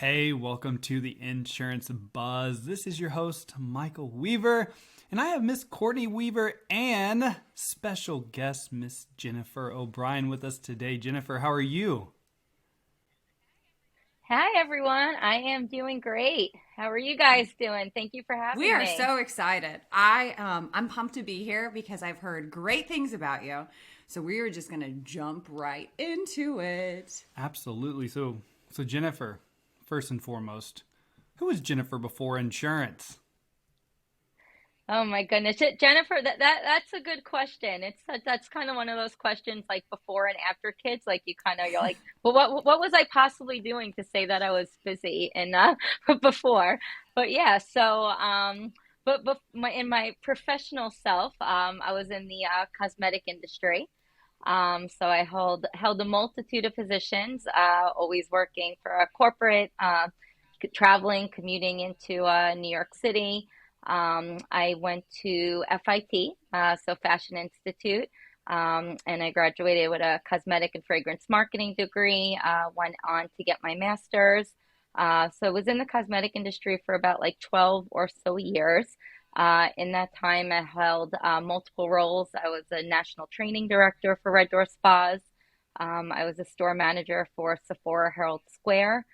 Hey, welcome to the Insurance Buzz. This is your host, Michael Weaver, and I have Miss Courtney Weaver and special guest, Miss Jennifer O'Brien, with us today. Jennifer, how are you? Hi everyone, I am doing great. How are you guys doing? Thank you for We having are me. so excited. I'm pumped to be here because I've heard great things about you. So we are just gonna jump right into it. Absolutely. So Jennifer, first and foremost, who was Jennifer before insurance? Oh my goodness, Jennifer, that's a good question. That's kind of one of those questions like before and after kids, like you're like, well, what was I possibly doing to say that I was busy and before? But yeah, but in my professional self, I was in the cosmetic industry. So I held a multitude of positions, always working for a corporate, traveling, commuting into New York City. I went to FIT, so Fashion Institute, and I graduated with a cosmetic and fragrance marketing degree. Went on to get my master's. So I was in the cosmetic industry for about like 12 or so years. In that time, I held multiple roles. I was a national training director for Red Door Spas. I was a store manager for Sephora Herald Square,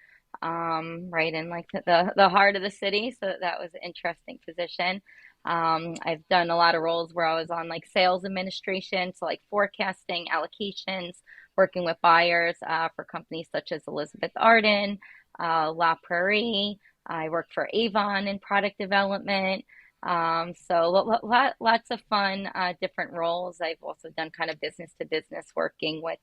right in like the heart of the city. So that was an interesting position. I've done a lot of roles where I was on like sales administration, so like forecasting, allocations, working with buyers for companies such as Elizabeth Arden, La Prairie. I worked for Avon in product development. So lots of fun, different roles. I've also done kind of business to business working with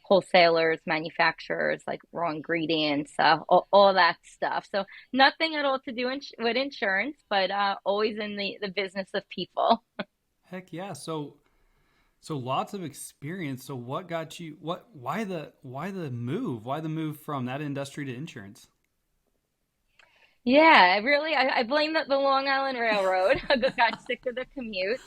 wholesalers, manufacturers, like raw ingredients, all that stuff. So nothing at all to do with insurance, but always in the business of people. Heck yeah. So lots of experience. So what got you why the move? Why the move from that industry to insurance? Yeah, I blame the Long Island Railroad. I got sick of the commute.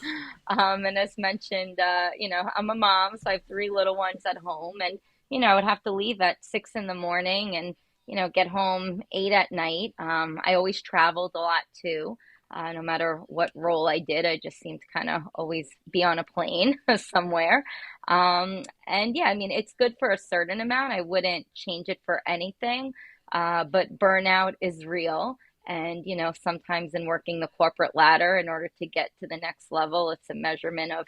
And as mentioned, I'm a mom, so I have three little ones at home. And, I would have to leave at 6 in the morning and, get home 8 at night. I always traveled a lot too. No matter what role I did, I just seemed to kind of always be on a plane somewhere. And yeah, I mean, it's good for a certain amount. I wouldn't change it for anything. But burnout is real. And, sometimes in working the corporate ladder, in order to get to the next level, it's a measurement of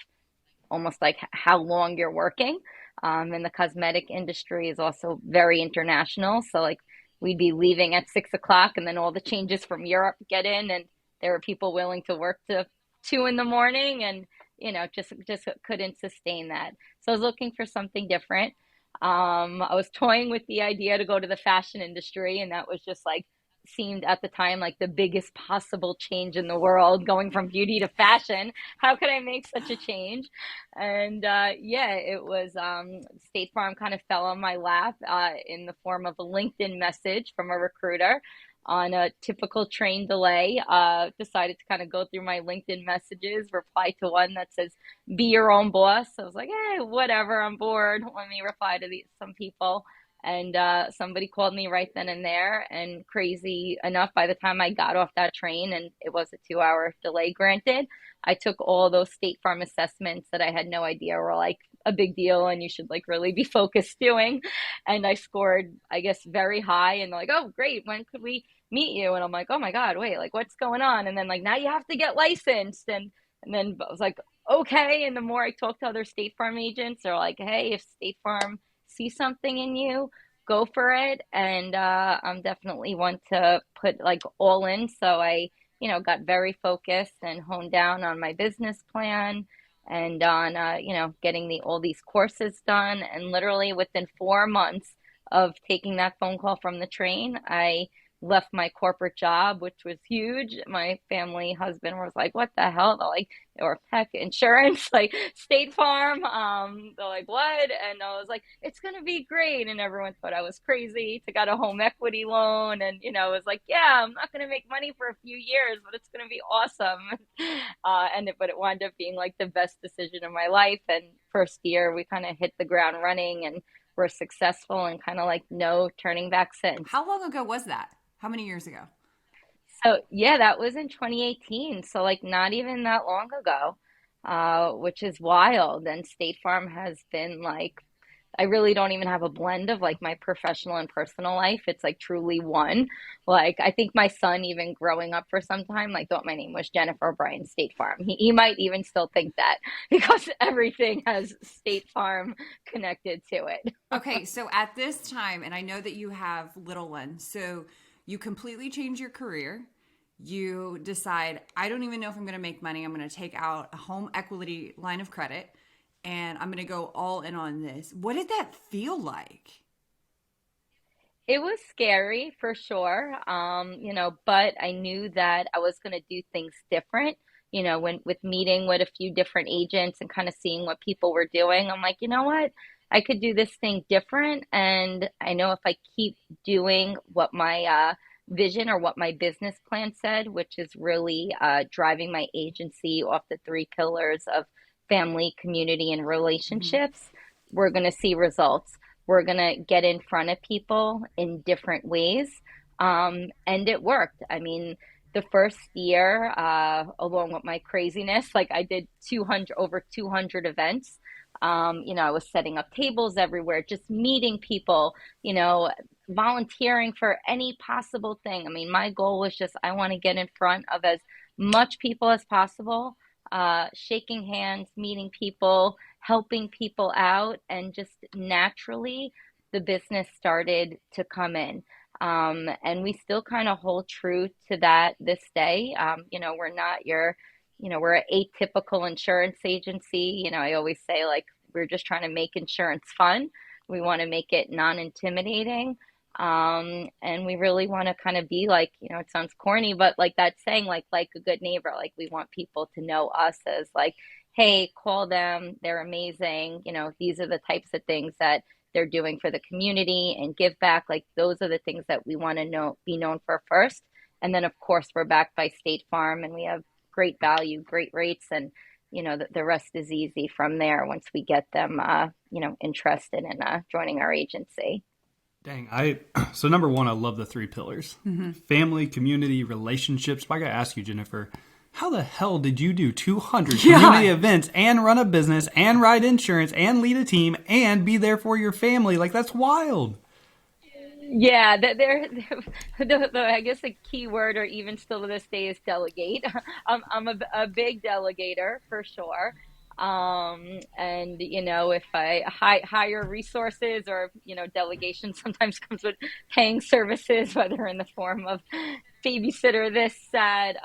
almost like how long you're working. And the cosmetic industry is also very international. So, like, we'd be leaving at 6 o'clock, and then all the changes from Europe get in, and there are people willing to work to 2 in the morning, and just couldn't sustain that. So I was looking for something different. I was toying with the idea to go to the fashion industry, and that was just like seemed at the time like the biggest possible change in the world, going from beauty to fashion. How could I make such a change? And yeah, it was State Farm kind of fell on my lap in the form of a LinkedIn message from a recruiter on a typical train delay. Decided to kind of go through my LinkedIn messages, reply to one that says, be your own boss. So I was like, hey, whatever, I'm bored. Let me reply to some people. And somebody called me right then and there. And crazy enough, by the time I got off that train, and it was a 2 hour delay granted, I took all those State Farm assessments that I had no idea were like a big deal and you should like really be focused doing. And I scored, I guess, very high. And they're like, oh, great. When could we meet you? And I'm like, oh my God, wait, like what's going on? And then like, now you have to get licensed. And then I was like, okay. And the more I talk to other State Farm agents, they're like, hey, if State Farm sees something in you, go for it. And I'm definitely one to put like all in. So I, got very focused and honed down on my business plan and on, getting all these courses done. And literally within 4 months of taking that phone call from the train, I left my corporate job, which was huge. My family husband was like, what the hell? They're like, or heck, insurance, like State Farm. They're like, what? And I was like, it's gonna be great. And everyone thought I was crazy to get a home equity loan. And it was like, yeah, I'm not gonna make money for a few years, but it's gonna be awesome. But it wound up being like the best decision of my life. And first year we kind of hit the ground running and we're successful and kind of like no turning back since. How long ago was that? How many years ago? So yeah, that was in 2018. So like not even that long ago, which is wild. And State Farm has been like, I really don't even have a blend of like my professional and personal life. It's like truly one. Like I think my son, even growing up for some time, like thought my name was Jennifer O'Brien State Farm. He might even still think that because everything has State Farm connected to it. Okay, so at this time, and I know that you have little ones, so you completely change your career. You decide, I don't even know if I'm going to make money. I'm going to take out a home equity line of credit and I'm going to go all in on this. What did that feel like? It was scary for sure, but I knew that I was going to do things different. When with meeting with a few different agents and kind of seeing what people were doing, I'm like, you know what? I could do this thing different. And I know if I keep doing what my vision or what my business plan said, which is really driving my agency off the three pillars of family, community, and relationships, we're going to see results. We're going to get in front of people in different ways. And it worked. I mean, the first year, along with my craziness, like I did over 200 events. I was setting up tables everywhere, just meeting people, volunteering for any possible thing. I mean, my goal was just, I want to get in front of as much people as possible, shaking hands, meeting people, helping people out, and just naturally the business started to come in. And we still kind of hold true to that this day. We're not we're an atypical insurance agency. I always say like, we're just trying to make insurance fun. We want to make it non-intimidating. And we really want to kind of be like, it sounds corny, but like that saying, like a good neighbor, like we want people to know us as like, hey, call them. They're amazing. These are the types of things that they're doing for the community and give back. Like those are the things that we want to be known for first. And then of course we're backed by State Farm and we have great value, great rates. And, the rest is easy from there once we get them, interested in joining our agency. Dang, so number one, I love the three pillars: family, community, relationships. I gotta ask you, Jennifer, how the hell did you do 200 community events and run a business and write insurance and lead a team and be there for your family? Like that's wild. Yeah, I guess the key word, or even still to this day, is delegate. I'm a big delegator for sure. And if I hire resources or, delegation sometimes comes with paying services, whether in the form of babysitter, this, that,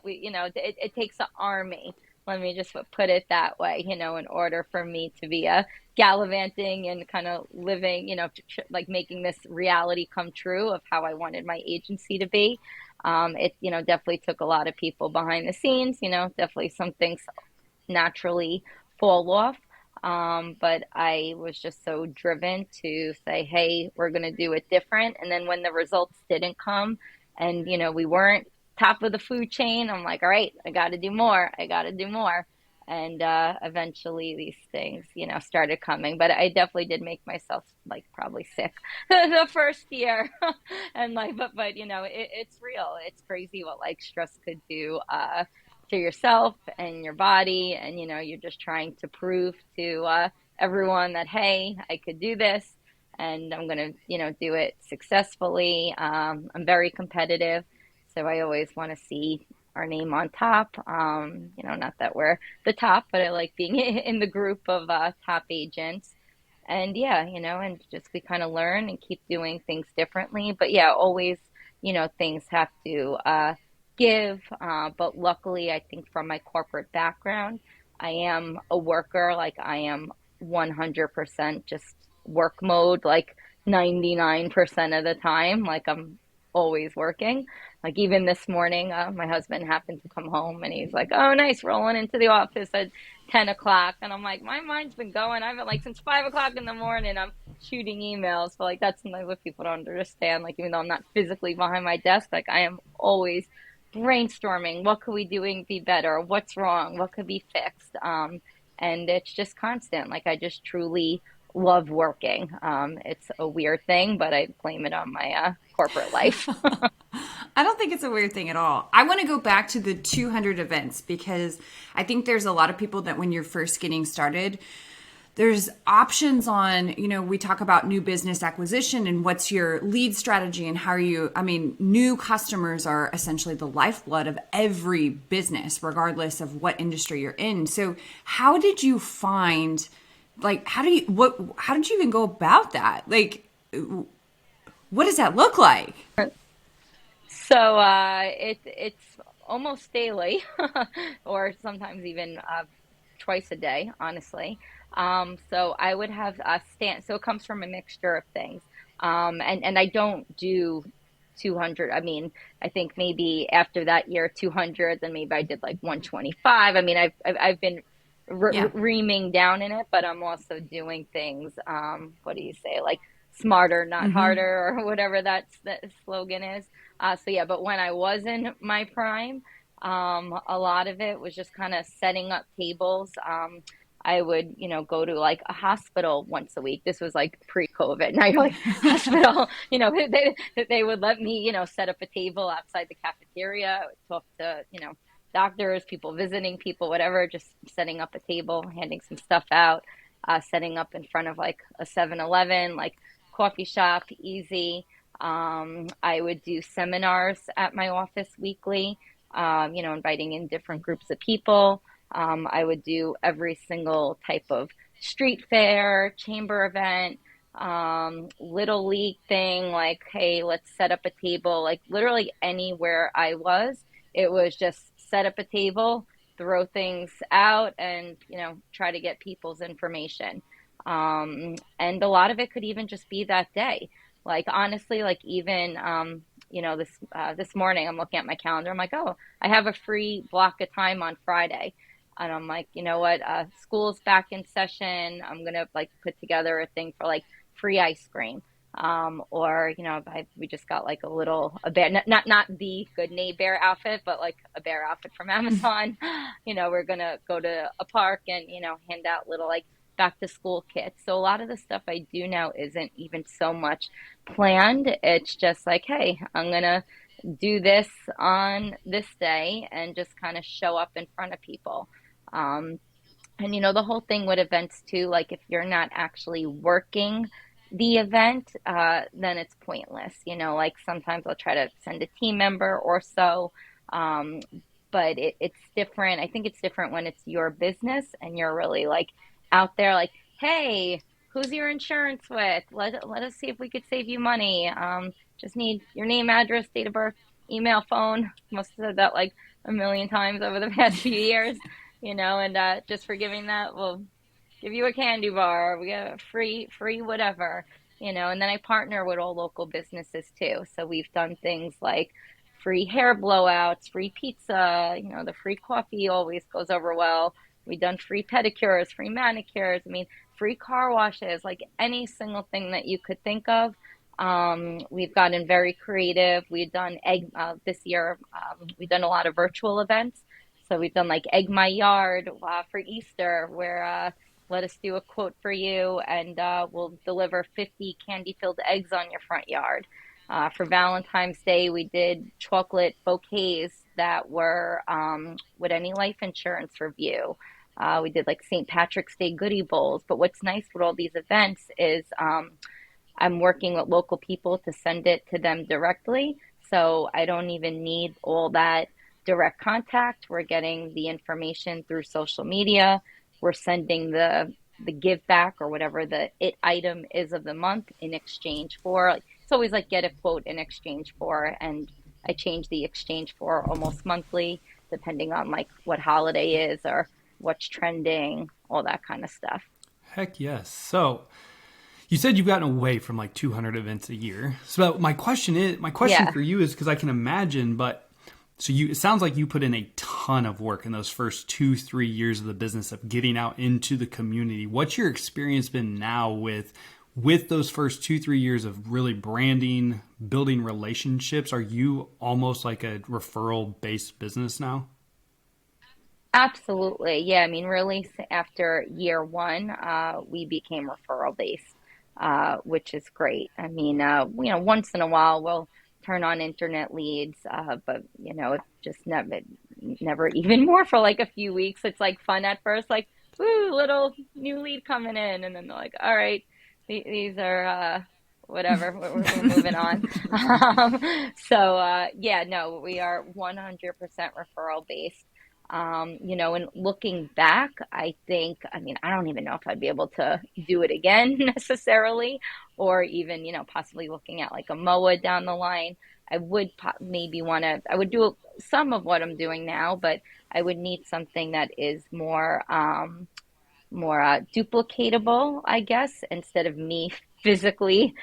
it takes an army. Let me just put it that way, in order for me to be gallivanting and kind of living, like making this reality come true of how I wanted my agency to be. It, definitely took a lot of people behind the scenes, definitely some things naturally fall off. But I was just so driven to say, hey, we're going to do it different. And then when the results didn't come and, we weren't top of the food chain, I'm like, all right, I got to do more. And eventually these things, started coming. But I definitely did make myself like probably sick the first year. And like, but it's real. It's crazy what like stress could do to yourself and your body. And, you're just trying to prove to everyone that, hey, I could do this and I'm going to, do it successfully. I'm very competitive. So I always want to see our name on top. Not that we're the top, but I like being in the group of top agents. And yeah, and just we kind of learn and keep doing things differently. But yeah, always, things have to give. But luckily, I think from my corporate background, I am a worker. Like I am 100% just work mode, like 99% of the time. Like I'm always working. Like even this morning, my husband happened to come home and he's like, oh, nice, rolling into the office at 10 o'clock. And I'm like, my mind's been going. I've been like since 5 o'clock in the morning, I'm shooting emails. But like, that's something what people don't understand. Like, even though I'm not physically behind my desk, like I am always brainstorming. What could we do and be better? What's wrong? What could be fixed? And it's just constant. Like I just truly love working. It's a weird thing, but I blame it on my corporate life. I don't think it's a weird thing at all. I want to go back to the 200 events because I think there's a lot of people that when you're first getting started, there's options on, we talk about new business acquisition and what's your lead strategy and how are you, new customers are essentially the lifeblood of every business, regardless of what industry you're in. So how did you find, how did you even go about that? What does that look like? So it's almost daily, or sometimes even twice a day, honestly. So I would have stand. So it comes from a mixture of things, and I don't do 200. I think maybe after that year 200, then maybe I did like 125. I've been Yeah. reaming down in it, but I'm also doing things. What do you say? Like smarter, not Mm-hmm. harder, or whatever that slogan is. So yeah, but when I was in my prime, a lot of it was just kind of setting up tables. I would, go to like a hospital once a week. This was like pre-COVID. Now you're like hospital, they would let me, set up a table outside the cafeteria, talk to, doctors, people visiting people, whatever, just setting up a table, handing some stuff out, setting up in front of like a 7-Eleven, like coffee shop, easy. I would do seminars at my office weekly, inviting in different groups of people. I would do every single type of street fair, chamber event, little league thing, like, hey, let's set up a table, like literally anywhere I was, it was just set up a table, throw things out, and, try to get people's information. And a lot of it could even just be that day. Like honestly, like even this morning I'm looking at my calendar. I'm like, oh, I have a free block of time on Friday. And I'm like, you know what? School's back in session. I'm gonna like put together a thing for like free ice cream. Or we just got like a bear, not the good Nay bear outfit, but like a bear outfit from Amazon. We're gonna go to a park and hand out little like back to school kits. So a lot of the stuff I do now isn't even so much planned. It's just like, hey, I'm gonna do this on this day and just kind of show up in front of people. Um, and the whole thing with events too, like if you're not actually working the event, then it's pointless. Like sometimes I'll try to send a team member or so. Um, but it's different. I think it's different when it's your business and you're really like out there like, hey, who's your insurance with? Let us see if we could save you money. Just need your name, address, date of birth, email, phone. Must have said that like a million times over the past few years, and just for giving that, we'll give you a candy bar. We got a free whatever, and then I partner with all local businesses too. So we've done things like free hair blowouts, free pizza, the free coffee always goes over well. We've done free pedicures, free manicures, free car washes, like any single thing that you could think of. We've gotten very creative. We've done this year, we've done a lot of virtual events. So we've done like Egg My Yard for Easter, where let us do a quote for you and we'll deliver 50 candy-filled eggs on your front yard. For Valentine's Day, we did chocolate bouquets that were with any life insurance review. We did like St. Patrick's Day goodie bowls. But what's nice with all these events is I'm working with local people to send it to them directly. So I don't even need all that direct contact. We're getting the information through social media. We're sending the give back or whatever the it item is of the month in exchange for. Like, it's always like get a quote in exchange for, and I change the exchange for almost monthly, depending on like what holiday is or what's trending, all that kind of stuff. Heck yes. So you said you've gotten away from like 200 events a year. So my question Yeah. for you is because I can imagine, but so it sounds like you put in a ton of work in those first 2-3 years of the business of getting out into the community. What's your experience been now with those first 2-3 years of really branding, building relationships? Are you almost like a referral based business now? Absolutely. Yeah. I mean, really, after year one, we became referral based, which is great. I mean, once in a while we'll turn on internet leads, but it just never even more for like a few weeks. It's like fun at first, like, woo, little new lead coming in. And then they're like, all right, these are, whatever, we're moving on. Yeah, no, we are 100% referral based. And looking back, I mean, I don't even know if I'd be able to do it again necessarily, or even, possibly looking at like a MOA down the line. I would maybe I would do some of what I'm doing now, but I would need something that is more duplicatable, I guess, instead of me physically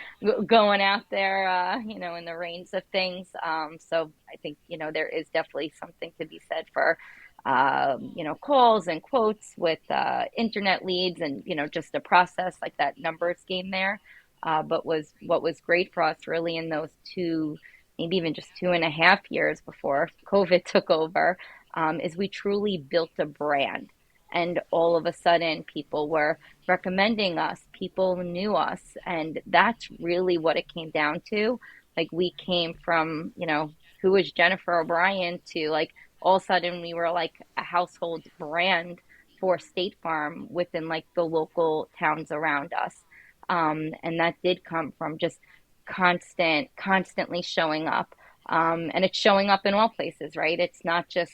going out there, in the reins of things. So I think, there is definitely something to be said for, calls and quotes with internet leads and, just the process, like that numbers game there. But what was great for us really in those maybe even just 2.5 years before COVID took over, is we truly built a brand, and all of a sudden people were recommending us, people knew us, and that's really what it came down to. Like, we came from, who was Jennifer O'Brien, to like all of a sudden we were like a household brand for State Farm within like the local towns around us. And that did come from just constantly showing up. And it's showing up in all places, right? It's not just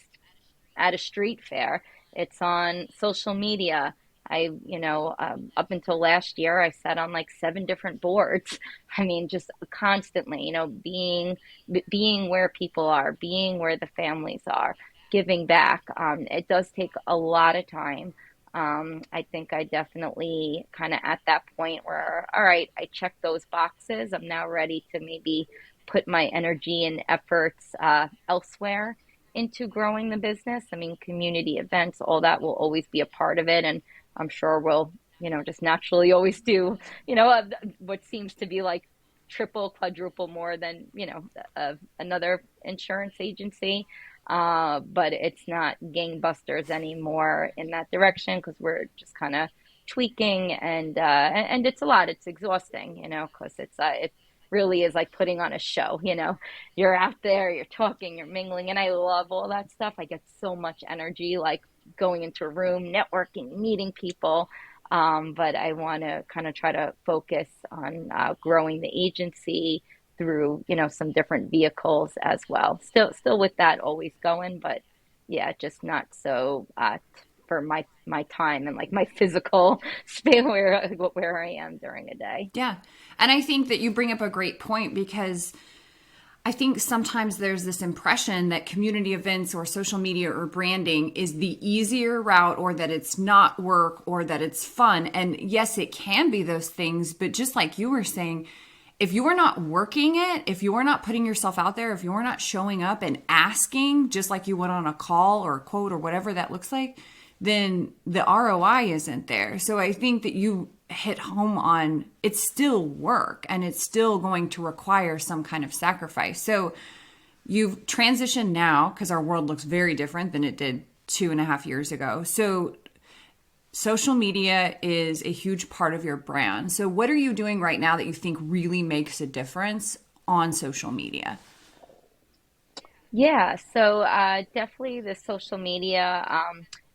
at a street fair. It's on social media. Up until last year, I sat on like 7 different boards. I mean, just constantly, being where people are, being where the families are, giving back. It does take a lot of time. I think I definitely kind of at that point where, all right, I checked those boxes. I'm now ready to maybe put my energy and efforts elsewhere into growing the business. I mean, community events, all that will always be a part of it. And I'm sure we'll, just naturally always do, what seems to be like triple, quadruple more than, another insurance agency. But it's not gangbusters anymore in that direction, because we're just kind of tweaking, and it's a lot. It's exhausting, because it really is like putting on a show. You're out there, you're talking, you're mingling, and I love all that stuff. I get so much energy, like going into a room, networking, meeting people. But I want to kind of try to focus on growing the agency through, some different vehicles as well. Still with that always going, but yeah, just not so for my time and like my physical space where I am during a day. Yeah. And I think that you bring up a great point, because I think sometimes there's this impression that community events or social media or branding is the easier route, or that it's not work, or that it's fun. And yes, it can be those things. But just like you were saying, if you are not working it, if you are not putting yourself out there, if you are not showing up and asking, just like you would on a call or a quote or whatever that looks like, then the ROI isn't there. So I think that you hit home on, it's still work, and it's still going to require some kind of sacrifice. So you've transitioned now, because our world looks very different than it did 2.5 years ago. So social media is a huge part of your brand. So what are you doing right now that you think really makes a difference on social media? Yeah, so definitely the social media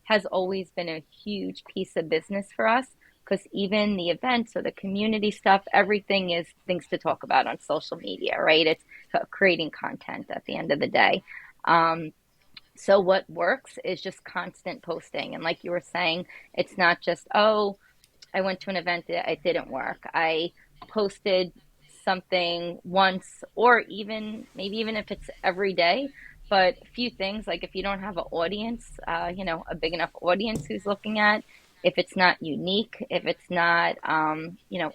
has always been a huge piece of business for us, because even the events or the community stuff, everything is things to talk about on social media, right? It's creating content at the end of the day. Um, so what works is just constant posting. And like you were saying, it's not just, oh, I went to an event, it didn't work. I posted something once, or even if it's every day, but a few things, like if you don't have an audience, a big enough audience who's looking at, if it's not unique, if it's not,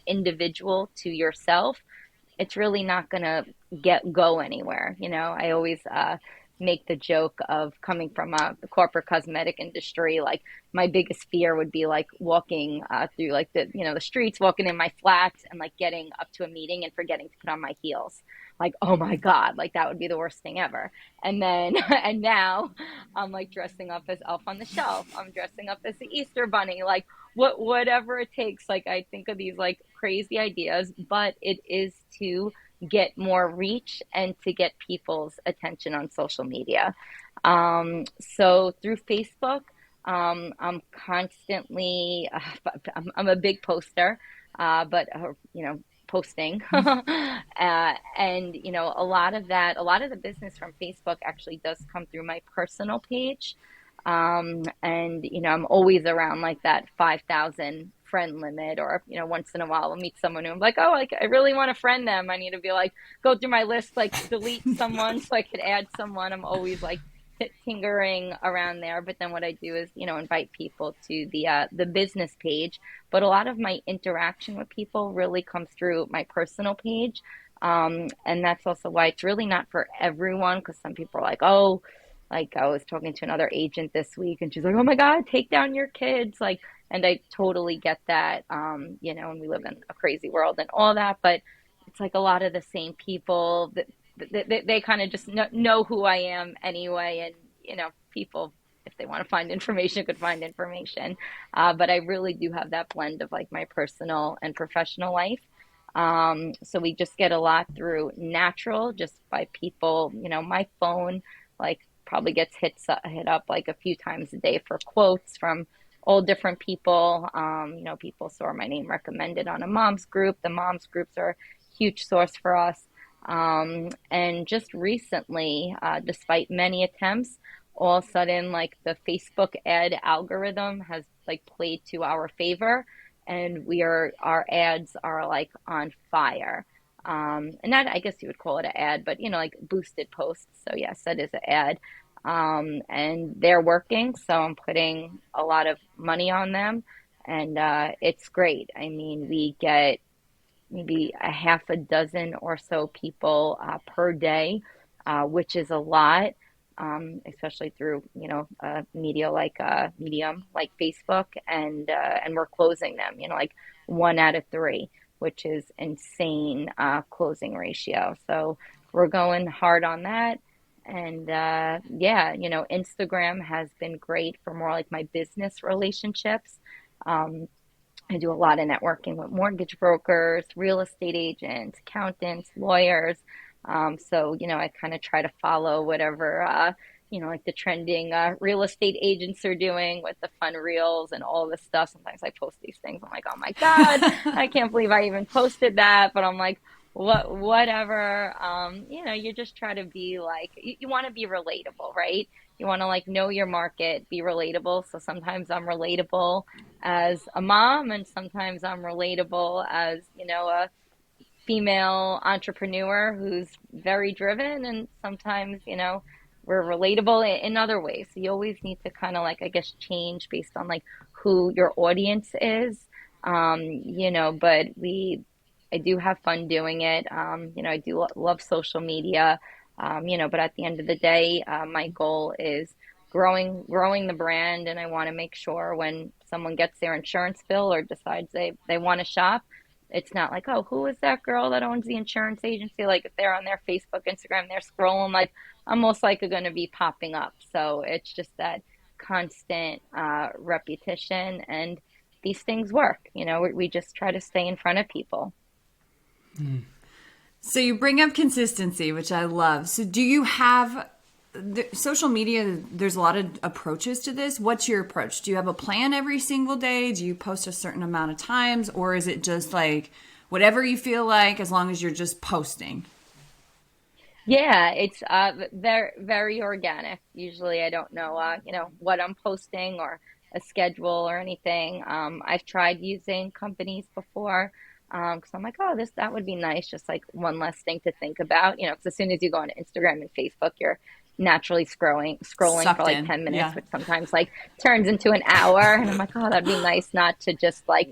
individual to yourself, it's really not going to go anywhere. I always make the joke of coming from the corporate cosmetic industry. Like my biggest fear would be like walking through like the streets, walking in my flats and like getting up to a meeting and forgetting to put on my heels. Like, oh my God, like that would be the worst thing ever. And then, and now I'm like dressing up as Elf on the Shelf. I'm dressing up as the Easter Bunny, like whatever it takes. Like I think of these like crazy ideas, but it is to get more reach and to get people's attention on social media. So through Facebook, I'm constantly, I'm a big poster, but posting. And a lot of the business from Facebook actually does come through my personal page. And I'm always around like that 5,000 friend limit, or once in a while I'll meet someone who I'm like, oh, like I really want to friend them. I need to be like, go through my list, like delete someone so I could add someone. I'm always like tinkering around there. But then what I do is invite people to the business page. But a lot of my interaction with people really comes through my personal page. And that's also why it's really not for everyone, because some people are like, oh, like I was talking to another agent this week and she's like, oh my God, take down your kids. Like, and I totally get that, and we live in a crazy world and all that, but it's like a lot of the same people that they kind of just know who I am anyway. And, people, if they want to find information, could find information. But I really do have that blend of like my personal and professional life. So we just get a lot through natural, just by people, my phone, like probably gets hit up like a few times a day for quotes from all different people. People saw my name recommended on a mom's group. The mom's groups are a huge source for us. And just recently, despite many attempts, all of a sudden, like the Facebook ad algorithm has like played to our favor, and our ads are like on fire. And that, I guess you would call it an ad, but like boosted posts. So yes, that is an ad. And they're working, so I'm putting a lot of money on them, and it's great. I mean, we get maybe a half a dozen or so people per day, which is a lot, especially through media like medium like Facebook, and we're closing them, like 1 out of 3, which is insane closing ratio. So we're going hard on that. And Instagram has been great for more like my business relationships. I do a lot of networking with mortgage brokers, real estate agents, accountants, lawyers. So I kind of try to follow whatever, like the trending real estate agents are doing with the fun reels and all this stuff. Sometimes I post these things. I'm like, oh my God, I can't believe I even posted that. But I'm like, whatever. You just try to be like, you want to be relatable, right? You want to like know your market, be relatable. So sometimes I'm relatable as a mom, and sometimes I'm relatable as, a female entrepreneur who's very driven. And sometimes, we're relatable in other ways. So you always need to kind of like, I guess, change based on like who your audience is. But I do have fun doing it. I do love social media. But at the end of the day, my goal is growing the brand, and I want to make sure when someone gets their insurance bill or decides they want to shop, it's not like, oh, who is that girl that owns the insurance agency? Like if they're on their Facebook, Instagram, they're scrolling, like I'm most likely going to be popping up. So it's just that constant repetition, and these things work. We just try to stay in front of people. So you bring up consistency, which I love. So do you have social media? There's a lot of approaches to this. What's your approach? Do you have a plan every single day? Do you post a certain amount of times, or is it just like whatever you feel like, as long as you're just posting? Yeah, it's very, very organic. Usually I don't know, what I'm posting or a schedule or anything. I've tried using companies before, because I'm like, oh, that would be nice. Just like one less thing to think about, because as soon as you go on Instagram and Facebook, you're naturally scrolling Sucked for like in. 10 minutes, Yeah. which sometimes like turns into an hour. And I'm like, oh, that'd be nice not to just like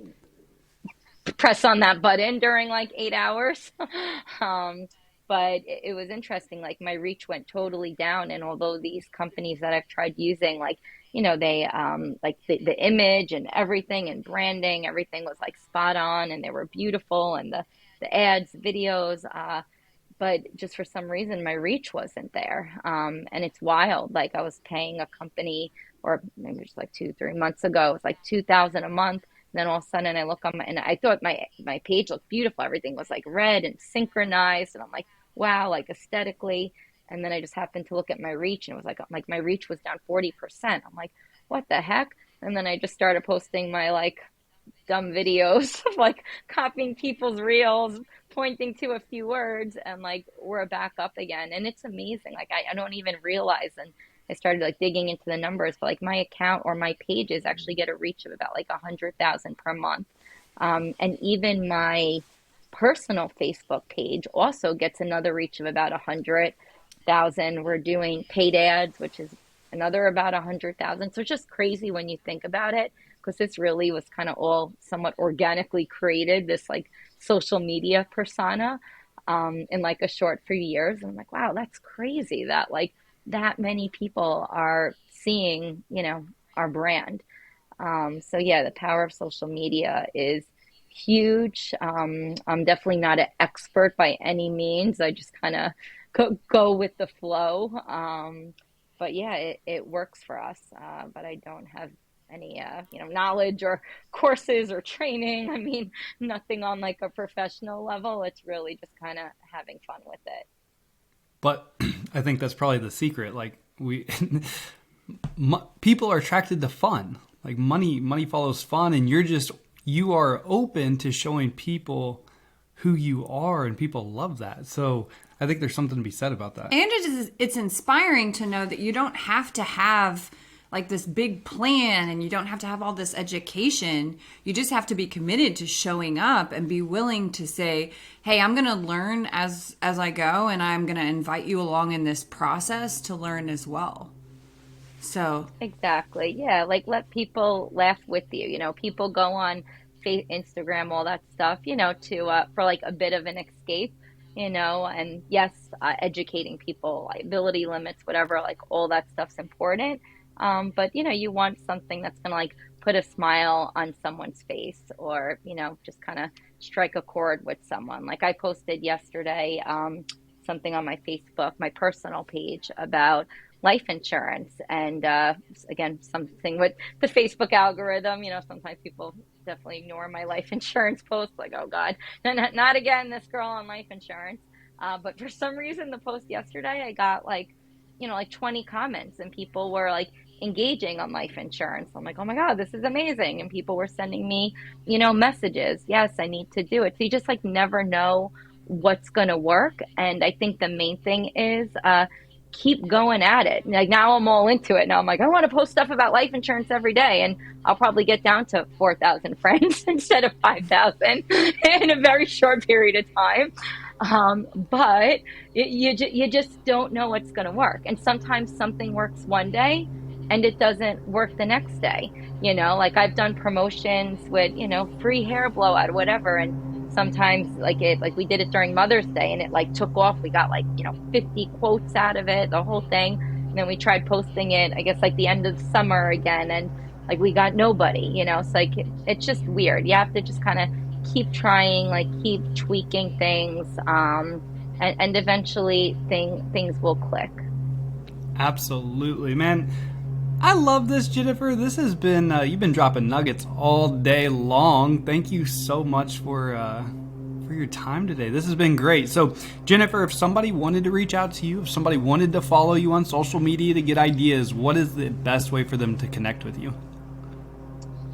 press on that button during like 8 hours. But it was interesting. Like my reach went totally down. And although these companies that I've tried using, like, they like the image and everything and branding, everything was like spot on and they were beautiful and the ads, videos, but just for some reason my reach wasn't there. And it's wild. Like I was paying a company, or maybe just like 2, 3 months ago, it was like 2,000 a month. And then all of a sudden I look on and I thought my page looked beautiful. Everything was like red and synchronized. And I'm like, wow, like aesthetically. And then I just happened to look at my reach and it was like my reach was down 40%. I'm like, what the heck? And then I just started posting my like dumb videos of like copying people's reels, pointing to a few words, and like we're back up again. And it's amazing. Like I don't even realize. And I started like digging into the numbers, but like my account or my pages actually get a reach of about like 100,000 per month. And even my personal Facebook page also gets another reach of about 100,000. We're doing paid ads, which is another about 100,000. So it's just crazy when you think about it, because this really was kind of all somewhat organically created, this like social media persona, in like a short few years. And I'm like, wow, that's crazy that like that many people are seeing, our brand. So yeah, the power of social media is huge. I'm definitely not an expert by any means. I just kind of go with the flow. But yeah, it works for us. But I don't have any, knowledge or courses or training. I mean, nothing on like a professional level. It's really just kind of having fun with it. But I think that's probably the secret. Like people are attracted to fun. Like money follows fun, and you are open to showing people who you are, and people love that. So I think there's something to be said about that. And it's inspiring to know that you don't have to have like this big plan and you don't have to have all this education. You just have to be committed to showing up and be willing to say, hey, I'm going to learn as I go, and I'm going to invite you along in this process to learn as well. So exactly. Yeah. Like let people laugh with you. People go on Instagram, all that stuff, to, for like a bit of an escape, and yes, educating people, liability limits, whatever, like all that stuff's important. But you want something that's going to like put a smile on someone's face, or, just kind of strike a chord with someone. Like I posted yesterday, something on my Facebook, my personal page, about life insurance. And again, something with the Facebook algorithm, sometimes people definitely ignore my life insurance posts, like, oh God, not again, this girl on life insurance. But for some reason, the post yesterday, I got like 20 comments, and people were like engaging on life insurance. I'm like, oh my God, this is amazing. And people were sending me, messages. Yes, I need to do it. So you just like never know what's going to work. And I think the main thing is, keep going at it. Like now I'm all into it. Now I'm like, I want to post stuff about life insurance every day, and I'll probably get down to 4,000 friends instead of 5,000 in a very short period of time. But you just don't know what's going to work. And sometimes something works one day and it doesn't work the next day. Like I've done promotions with, free hair blowout, whatever. And sometimes like we did it during Mother's Day and it like took off. We got like, 50 quotes out of it, the whole thing. And then we tried posting it, I guess like the end of the summer again. And like we got nobody, it's like, it's just weird. You have to just kind of keep trying, like keep tweaking things, and eventually things will click. Absolutely, man. I love this, Jennifer. This has been you've been dropping nuggets all day long. Thank you so much for your time today. This has been great. So, Jennifer, if somebody wanted to reach out to you, if somebody wanted to follow you on social media to get ideas, what is the best way for them to connect with you?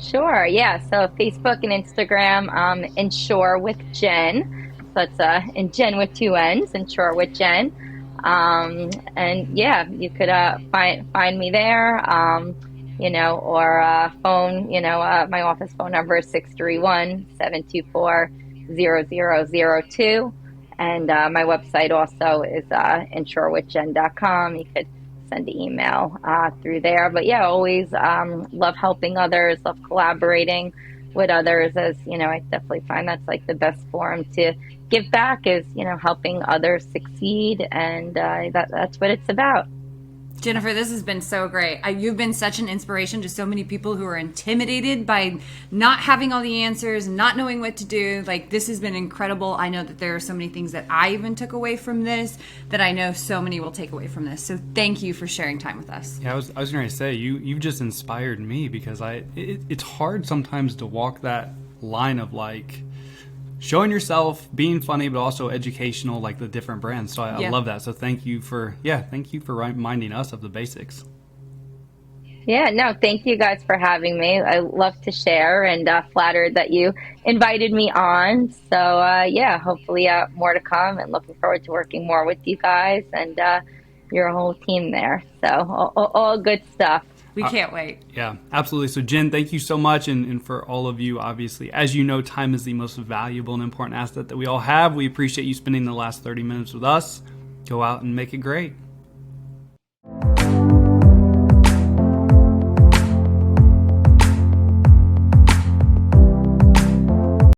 Sure, yeah. So Facebook and Instagram, Insure with Jen. So it's in Jen with 2 N's, Insure with Jen. And yeah, you could find me there, or phone, my office phone number is 631-724-0002. And my website also is insurewithjen.com. You could send an email through there. But yeah, always love helping others, love collaborating with others, as I definitely find that's like the best forum to give back, is helping others succeed, and that's what it's about. Jennifer, this has been so great. You've been such an inspiration to so many people who are intimidated by not having all the answers, not knowing what to do. Like, this has been incredible. I know that there are so many things that I even took away from this that I know so many will take away from this. So thank you for sharing time with us. Yeah, I was going to say, you've just inspired me, because it's hard sometimes to walk that line of like showing yourself, being funny, but also educational, like the different brands. So I love that. So thank you for reminding us of the basics. Yeah, no, thank you guys for having me. I love to share, and flattered that you invited me on. So hopefully more to come, and looking forward to working more with you guys and your whole team there. So all good stuff. We can't wait. Yeah, absolutely. So Jen, thank you so much. And for all of you, obviously, as you know, time is the most valuable and important asset that we all have. We appreciate you spending the last 30 minutes with us. Go out and make it great.